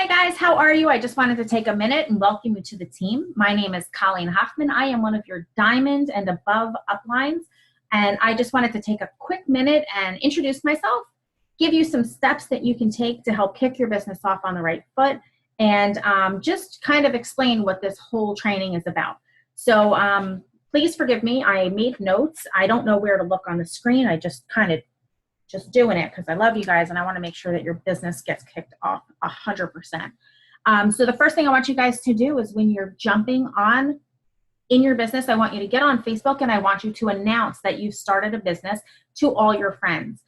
Hey guys, how are you? I just wanted to take a minute and welcome you to the team. My name is Colleen Hoffman. I am one of your diamond and above uplines, and I just wanted to take a quick minute and introduce myself, give you some steps that you can take to help kick your business off on the right foot, and just kind of explain what this whole training is about. So please forgive me. I made notes. I don't know where to look on the screen. I just kind of doing it because I love you guys and I want to make sure that your business gets kicked off 100%. So the first thing I want you guys to do is when you're jumping on in your business, I want you to get on Facebook and I want you to announce that you've started a business to all your friends.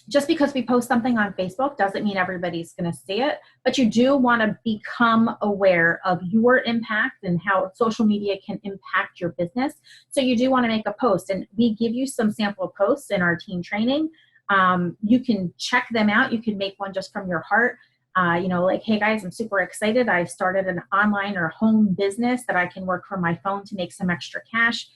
Just because we post something on Facebook doesn't mean everybody's going to see it, but you do want to become aware of your impact and how social media can impact your business. So you do want to make a post, and we give you some sample posts in our team training. You can check them out. You can make one just from your heart. Like, hey guys, I'm super excited. I started an online or home business that I can work from my phone to make some extra cash.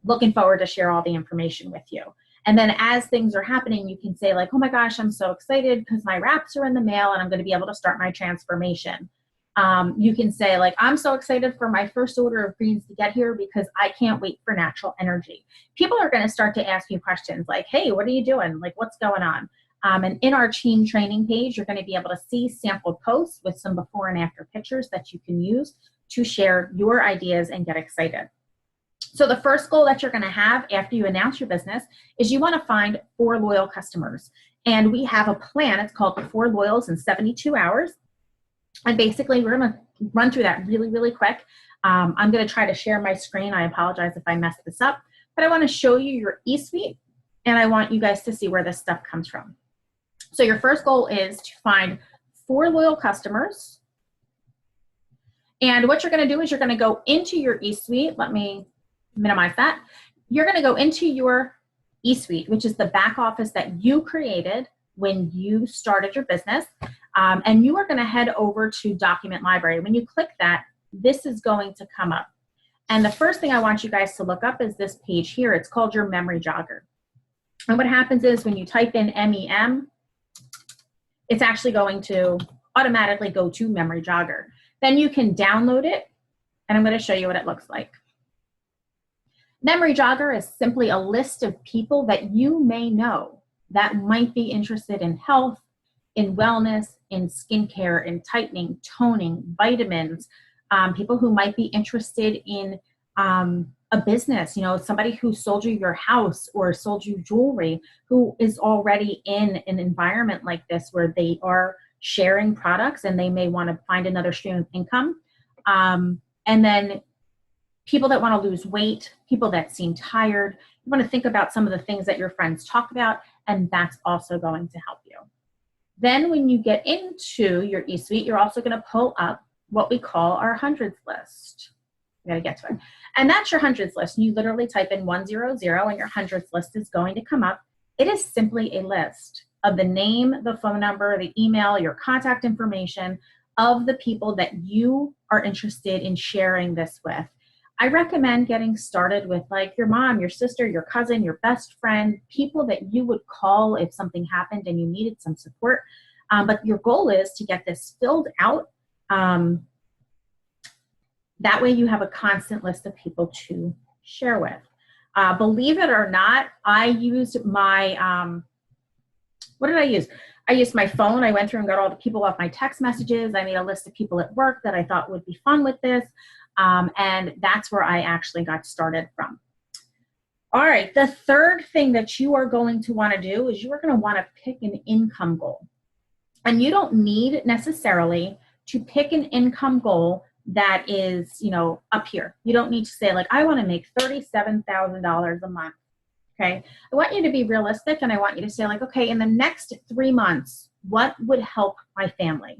Looking forward to share all the information with you. And then as things are happening, you can say like, oh my gosh, I'm so excited because my wraps are in the mail and I'm going to be able to start my transformation. You can say like, I'm so excited for my first order of greens to get here because I can't wait for natural energy. People are going to start to ask you questions like, hey, what are you doing? Like, what's going on? And in our team training page, you're going to be able to see sample posts with some before and after pictures that you can use to share your ideas and get excited. So the first goal that you're going to have after you announce your business is you want to find 4 loyal customers. And we have a plan. It's called the 4 Loyals in 72 hours. And basically, we're going to run through that really, really quick. I'm going to try to share my screen. I apologize if I mess this up. But I want to show you your eSuite, and I want you guys to see where this stuff comes from. So your first goal is to find 4 loyal customers. And what you're going to do is you're going to go into your eSuite. Let me minimize that. You're going to go into your eSuite, which is the back office that you created when you started your business. And you are going to head over to Document Library. When you click that, this is going to come up. And the first thing I want you guys to look up is this page here. It's called your Memory Jogger. And what happens is when you type in MEM, it's actually going to automatically go to Memory Jogger. Then you can download it, and I'm going to show you what it looks like. Memory Jogger is simply a list of people that you may know that might be interested in health, in wellness, in skincare, in tightening, toning, vitamins, people who might be interested in a business, somebody who sold you your house or sold you jewelry, who is already in an environment like this where they are sharing products and they may want to find another stream of income. And then people that want to lose weight, people that seem tired. You want to think about some of the things that your friends talk about, and that's also going to help you. Then when you get into your eSuite, you're also going to pull up what we call our hundreds list. We got to get to it. And that's your hundreds list. You literally type in 100 and your hundreds list is going to come up. It is simply a list of the name, the phone number, the email, your contact information of the people that you are interested in sharing this with. I recommend getting started with like your mom, your sister, your cousin, your best friend, people that you would call if something happened and you needed some support. But your goal is to get this filled out. That way you have a constant list of people to share with. Believe it or not, I used my, what did I use? I used my phone. I went through and got all the people off my text messages. I made a list of people at work that I thought would be fun with this. And that's where I actually got started from. All right, the third thing that you are going to want to do is you are going to want to pick an income goal. And you don't need necessarily to pick an income goal that is, up here. You don't need to say like, I want to make $37,000 a month. Okay. I want you to be realistic, and I want you to say like, okay, in the next 3 months, what would help my family?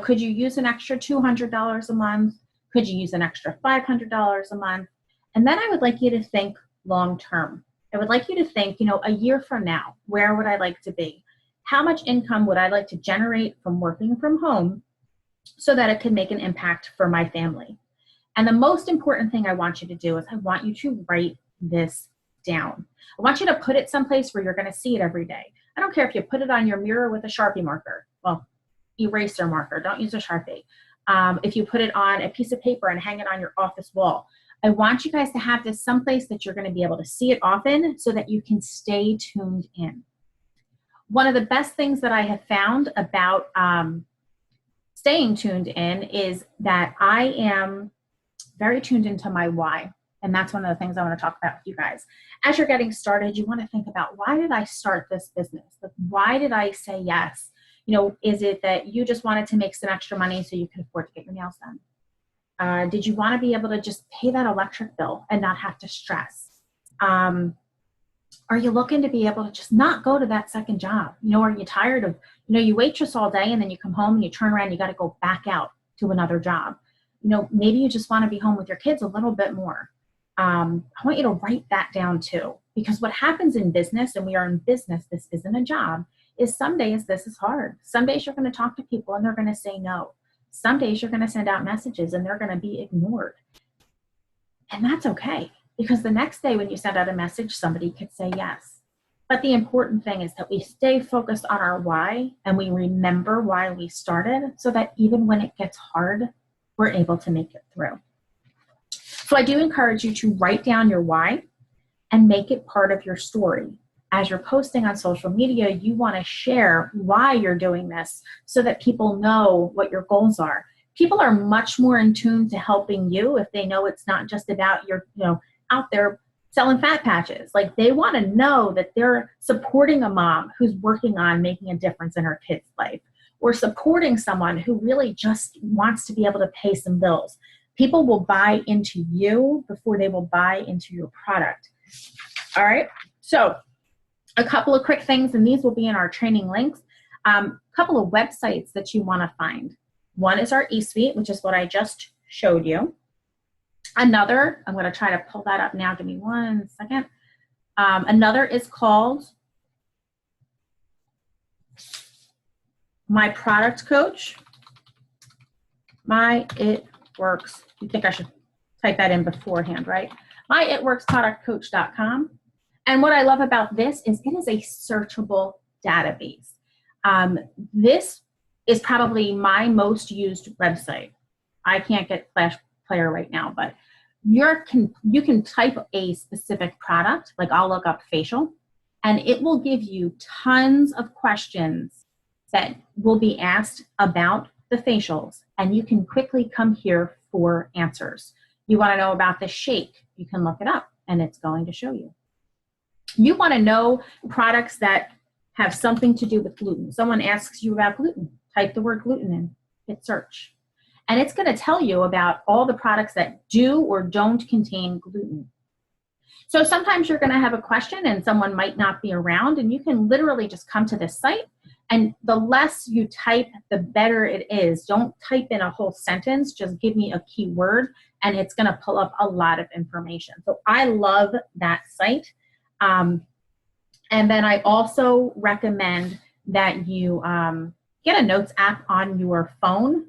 Could you use an extra $200 a month? Could you use an extra $500 a month? And then I would like you to think long-term. I would like you to think, a year from now, where would I like to be? How much income would I like to generate from working from home so that it could make an impact for my family? And the most important thing I want you to do is I want you to write this down. I want you to put it someplace where you're going to see it every day. I don't care if you put it on your mirror with a Sharpie marker. Well, eraser marker. Don't use a Sharpie. If you put it on a piece of paper and hang it on your office wall, I want you guys to have this someplace that you're going to be able to see it often so that you can stay tuned in. One of the best things that I have found about staying tuned in is that I am very tuned into my why. And that's one of the things I want to talk about with you guys. As you're getting started, you want to think about, why did I start this business? Like, why did I say yes? You know, is it that you just wanted to make some extra money so you could afford to get your nails done? Did you want to be able to just pay that electric bill and not have to stress? Are you looking to be able to just not go to that second job? You know, are you tired of, you know, you waitress all day and then you come home and you turn around, you got to go back out to another job. You know, maybe you just want to be home with your kids a little bit more. I want you to write that down too, because what happens in business, and we are in business, this isn't a job, is some days this is hard. Some days you're going to talk to people and they're going to say no. Some days you're going to send out messages and they're going to be ignored. And that's okay, because the next day when you send out a message, somebody could say yes. But the important thing is that we stay focused on our why and we remember why we started, so that even when it gets hard, we're able to make it through. So I do encourage you to write down your why and make it part of your story. As you're posting on social media, you want to share why you're doing this so that people know what your goals are. People are much more in tune to helping you if they know it's not just about your, you know, out there selling fat patches. Like, they want to know that they're supporting a mom who's working on making a difference in her kid's life, or supporting someone who really just wants to be able to pay some bills. People will buy into you before they will buy into your product. All right. So a couple of quick things, and these will be in our training links. A couple of websites that you want to find. One is our eSuite, which is what I just showed you. Another, I'm going to try to pull that up now. Give me 1 second. Another is called My Product Coach. It Works. You think I should type that in beforehand, right? myitworksproductcoach.com. And what I love about this is it is a searchable database. This is probably my most used website. I can't get Flash Player right now, but you can type a specific product, like I'll look up facial, and it will give you tons of questions that will be asked about the facials, and you can quickly come here for answers. You want to know about the shake, you can look it up and it's going to show you. You want to know products that have something to do with gluten. Someone asks you about gluten, type the word gluten in, hit search. And it's going to tell you about all the products that do or don't contain gluten. So sometimes you're going to have a question and someone might not be around, and you can literally just come to this site, and the less you type, the better it is. Don't type in a whole sentence, just give me a keyword, and it's going to pull up a lot of information. So I love that site. And then I also recommend that you get a notes app on your phone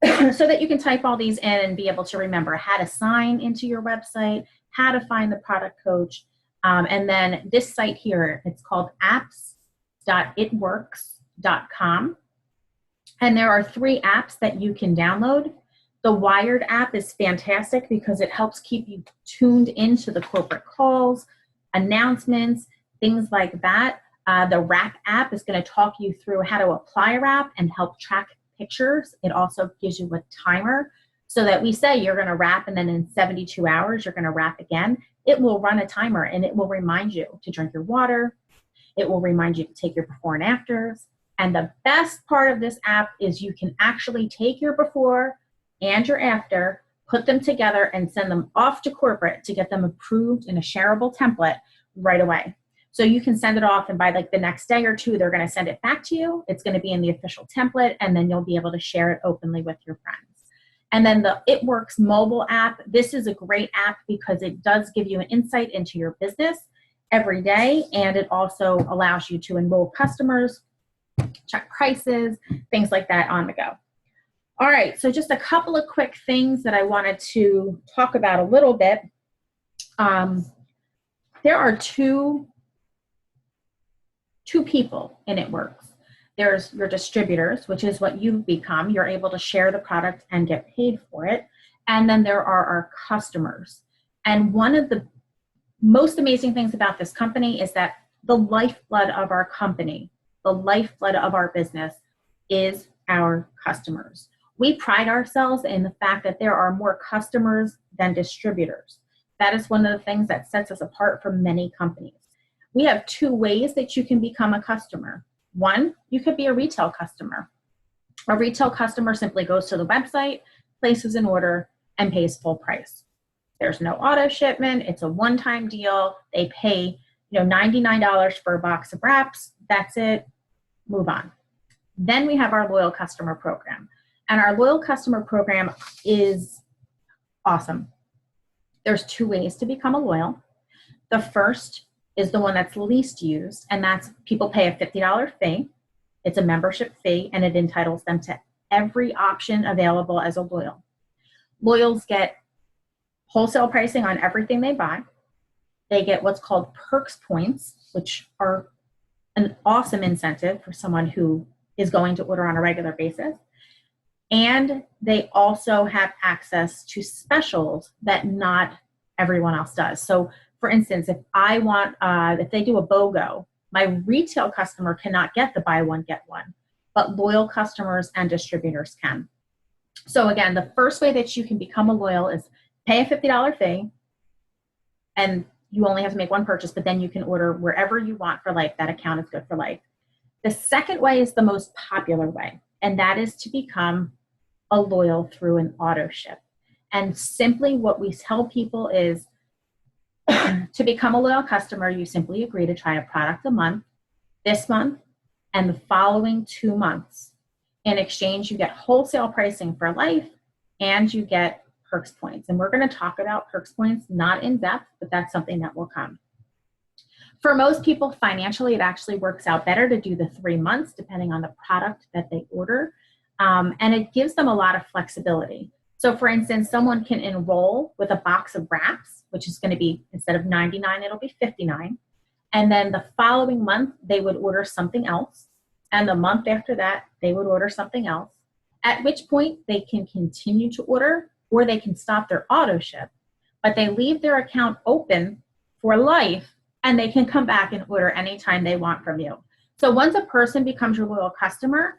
so that you can type all these in and be able to remember how to sign into your website, how to find the product coach. And then this site here, it's called apps.itworks.com. And there are 3 apps that you can download. The Wired app is fantastic because it helps keep you tuned into the corporate calls, announcements, things like that. The Wrap app is going to talk you through how to apply a wrap and help track pictures. It also gives you a timer so that we say you're going to wrap and then in 72 hours you're going to wrap again. It will run a timer and it will remind you to drink your water. It will remind you to take your before and afters. And the best part of this app is you can actually take your before and your after, put them together and send them off to corporate to get them approved in a shareable template right away. So you can send it off, and by like the next day or 2, they're going to send it back to you. It's going to be in the official template, and then you'll be able to share it openly with your friends. And then the It Works mobile app. This is a great app because it does give you an insight into your business every day, and it also allows you to enroll customers, check prices, things like that on the go. All right, so just a couple of quick things that I wanted to talk about a little bit. There are two people in It Works. There's your distributors, which is what you've become. You're able to share the product and get paid for it. And then there are our customers. And one of the most amazing things about this company is that the lifeblood of our company, the lifeblood of our business is our customers. We pride ourselves in the fact that there are more customers than distributors. That is one of the things that sets us apart from many companies. We have two ways that you can become a customer. One, you could be a retail customer. A retail customer simply goes to the website, places an order, and pays full price. There's no auto shipment. It's a one-time deal. They pay, $99 for a box of wraps. That's it. Move on. Then we have our loyal customer program. And our loyal customer program is awesome. There's two ways to become a loyal. The first is the one that's least used, and that's people pay a $50 fee. It's a membership fee, and it entitles them to every option available as a loyal. Loyals get wholesale pricing on everything they buy. They get what's called perks points, which are an awesome incentive for someone who is going to order on a regular basis. And they also have access to specials that not everyone else does. So for instance, if they do a BOGO, my retail customer cannot get the buy one, get one, but loyal customers and distributors can. So again, the first way that you can become a loyal is pay a $50 fee, and you only have to make one purchase, but then you can order wherever you want for life. That account is good for life. The second way is the most popular way, and that is to become a loyal through an auto ship. And simply what we tell people is to become a loyal customer, you simply agree to try a product a month, this month, and the following 2 months. In exchange, you get wholesale pricing for life, and you get perks points. And we're going to talk about perks points, not in depth, but that's something that will come. For most people, financially, it actually works out better to do the 3 months, depending on the product that they order. And it gives them a lot of flexibility. So for instance, someone can enroll with a box of wraps, which is going to be, instead of $99, it'll be $59. And then the following month, they would order something else. And the month after that, they would order something else, at which point they can continue to order, or they can stop their auto ship, but they leave their account open for life, and they can come back and order anytime they want from you. So once a person becomes your loyal customer,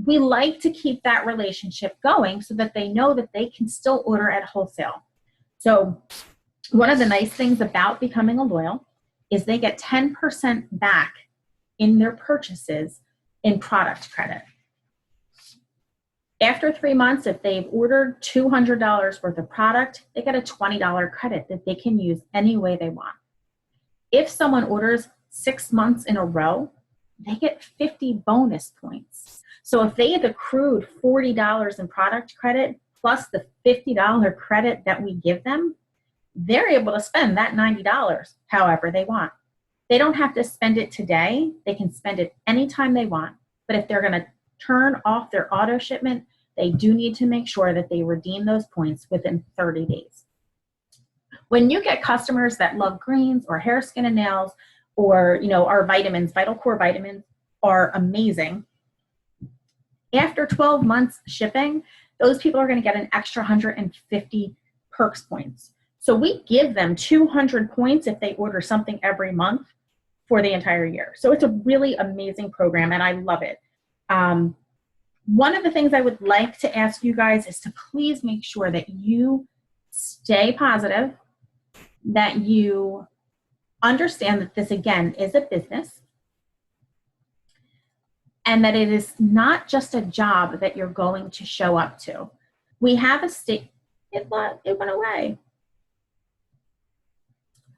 we like to keep that relationship going so that they know that they can still order at wholesale. So one of the nice things about becoming a loyal is they get 10% back in their purchases in product credit. After 3 months, if they've ordered $200 worth of product, they get a $20 credit that they can use any way they want. If someone orders 6 months in a row, they get 50 bonus points. So if they have accrued $40 in product credit plus the $50 credit that we give them, they're able to spend that $90 however they want. They don't have to spend it today. They can spend it anytime they want. But if they're going to turn off their auto shipment, they do need to make sure that they redeem those points within 30 days. When you get customers that love greens or hair, skin, and nails, or our vitamins, Vital Core vitamins are amazing. After 12 months shipping, those people are going to get an extra 150 perks points. So we give them 200 points if they order something every month for the entire year. So it's a really amazing program, and I love it. One of the things I would like to ask you guys is to please make sure that you stay positive, that you understand that this, again, is a business, and that it is not just a job that you're going to show up to. We have a it went away.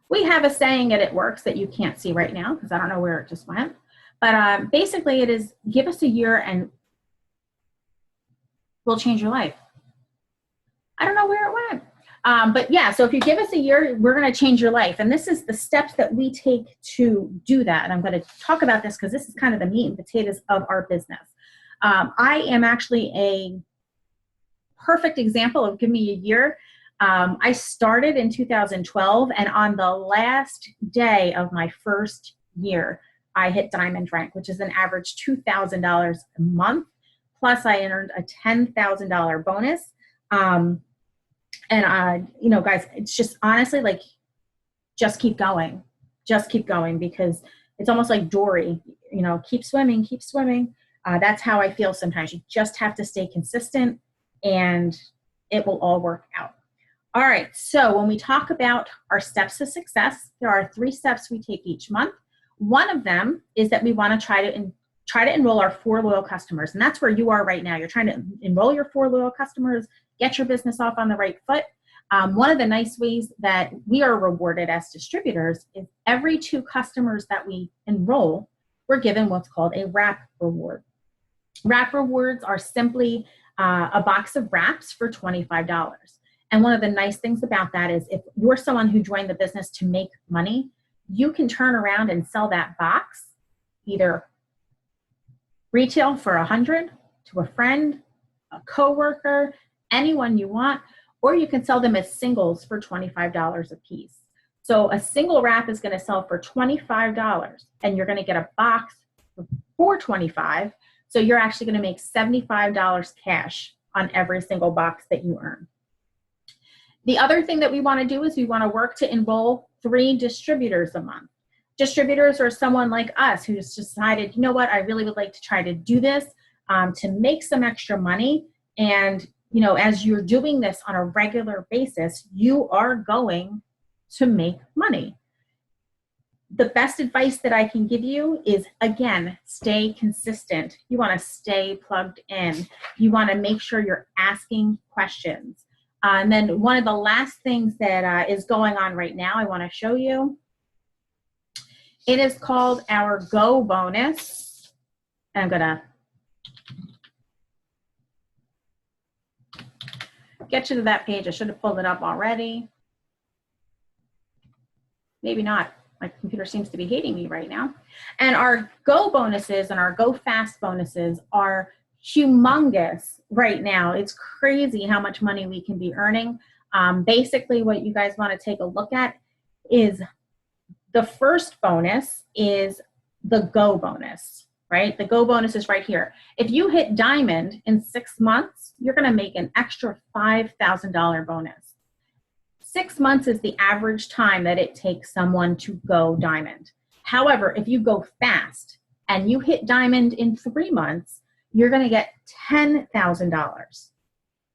We have a saying at It Works that you can't see right now because I don't know where it just went. But basically it is, give us a year and we'll change your life. I don't know where it went. But yeah, so if you give us a year, we're going to change your life. And this is the steps that we take to do that. And I'm going to talk about this because this is kind of the meat and potatoes of our business. I am actually a perfect example of give me a year. I started in 2012, and on the last day of my first year, I hit diamond rank, which is an average $2,000 a month. Plus I earned a $10,000 bonus. You know, guys, it's just honestly like, just keep going, because it's almost like Dory, you know, keep swimming, keep swimming. That's how I feel sometimes. You just have to stay consistent and it will all work out. All right, so when we talk about our steps to success, there are 3 steps we take each month. One of them is that we want to try to enroll our 4 loyal customers, and that's where you are right now. You're trying to enroll your 4 loyal customers, get your business off on the right foot. One of the nice ways that we are rewarded as distributors is every 2 customers that we enroll, we're given what's called a wrap reward. Wrap rewards are simply a box of wraps for $25. And one of the nice things about that is if you're someone who joined the business to make money, you can turn around and sell that box either retail for $100 to a friend, a coworker, anyone you want, or you can sell them as singles for $25 a piece. So a single wrap is going to sell for $25 and you're going to get a box for $25. So you're actually going to make $75 cash on every single box that you earn. The other thing that we want to do is we want to work to enroll 3 distributors a month. Distributors are someone like us who's decided, you know what, I really would like to try to do this to make some extra money. And, you know, as you're doing this on a regular basis, you are going to make money. The best advice that I can give you is, again, stay consistent. You want to stay plugged in. You want to make sure you're asking questions. And then one of the last things that is going on right now, I want to show you. It is called our Go bonus. I'm going to get you to that page. I should have pulled it up already. Maybe not. My computer seems to be hating me right now. And our Go bonuses and our Go Fast bonuses are humongous right now. It's crazy how much money we can be earning. Basically, what you guys want to take a look at is the first bonus is the Go bonus, right? The Go bonus is right here. If you hit diamond in 6 months, you're going to make an extra $5,000 bonus. 6 months is the average time that it takes someone to go diamond. However, if you go fast and you hit diamond in 3 months, you're going to get $10,000.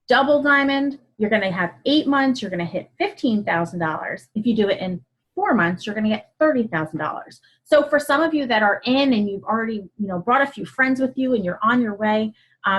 Double diamond, you're going to have 8 months, you're going to hit $15,000. If you do it in 4 months, you're going to get $30,000. So for some of you that are in and you've already, you know, brought a few friends with you and you're on your way,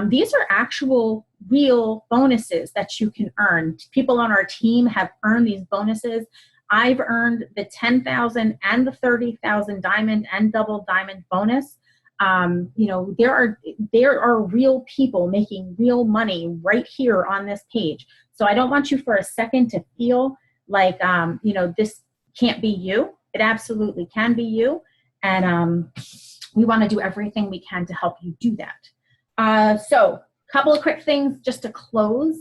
these are actual real bonuses that you can earn. People on our team have earned these bonuses. I've earned the $10,000 and the $30,000 diamond and double diamond bonus. You know, there are real people making real money right here on this page. So I don't want you for a second to feel like, you know, this can't be you. It absolutely can be you. And we want to do everything we can to help you do that. So a couple of quick things just to close.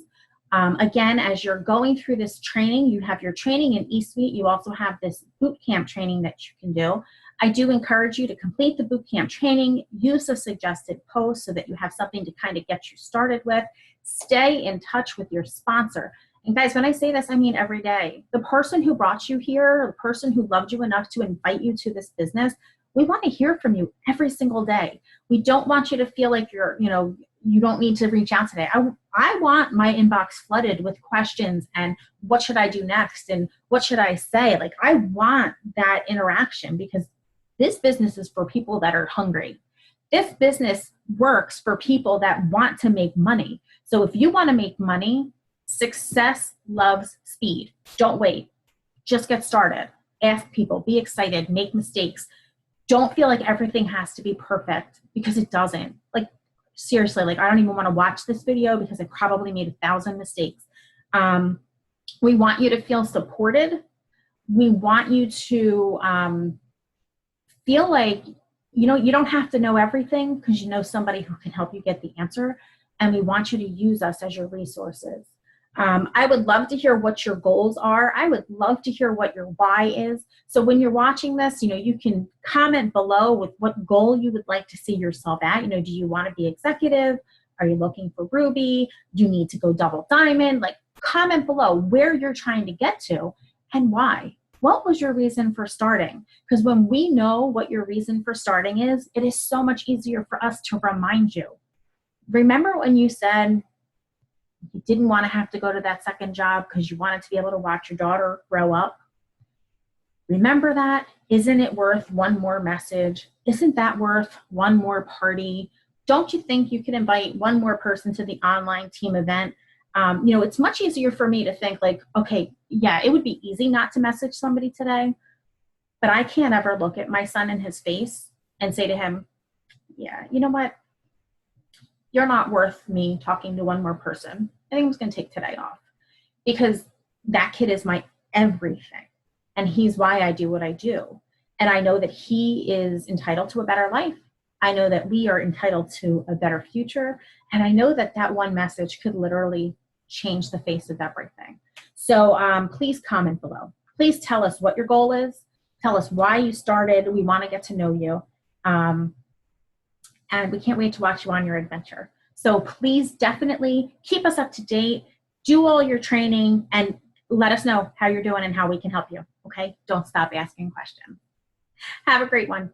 Again, as you're going through this training, you have your training in eSuite. You also have this bootcamp training that you can do. I do encourage you to complete the bootcamp training, use the suggested posts so that you have something to kind of get you started with. Stay in touch with your sponsor. And guys, when I say this, I mean every day. The person who brought you here, the person who loved you enough to invite you to this business, we want to hear from you every single day. We don't want you to feel like you're, you know, you don't need to reach out today. I want my inbox flooded with questions and what should I do next and what should I say? Like, I want that interaction because this business is for people that are hungry. This business works for people that want to make money. So if you want to make money, success loves speed. Don't wait. Just get started. Ask people. Be excited. Make mistakes. Don't feel like everything has to be perfect because it doesn't. Like, seriously, like I don't even want to watch this video because I probably made 1,000 mistakes. We want you to feel supported. We want you to feel like, you know, you don't have to know everything because you know somebody who can help you get the answer. And we want you to use us as your resources. I would love to hear what your goals are. I would love to hear what your why is. So when you're watching this, you can comment below with what goal you would like to see yourself at. Do you want to be executive? Are you looking for Ruby? Do you need to go double diamond? Like, comment below where you're trying to get to and why. What was your reason for starting? Because when we know what your reason for starting is, it is so much easier for us to remind you. Remember when you said you didn't want to have to go to that second job because you wanted to be able to watch your daughter grow up? Remember that? Isn't it worth one more message? Isn't that worth one more party? Don't you think you could invite one more person to the online team event? It's much easier for me to think like, okay, yeah, it would be easy not to message somebody today, but I can't ever look at my son in his face and say to him, yeah, you know what? You're not worth me talking to one more person. I think I'm just going to take today off, because that kid is my everything. And he's why I do what I do. And I know that he is entitled to a better life. I know that we are entitled to a better future. And I know that that one message could literally change the face of everything. So please comment below. Please tell us what your goal is. Tell us why you started. We want to get to know you. And we can't wait to watch you on your adventure. So please definitely keep us up to date, do all your training, and let us know how you're doing and how we can help you, okay? Don't stop asking questions. Have a great one.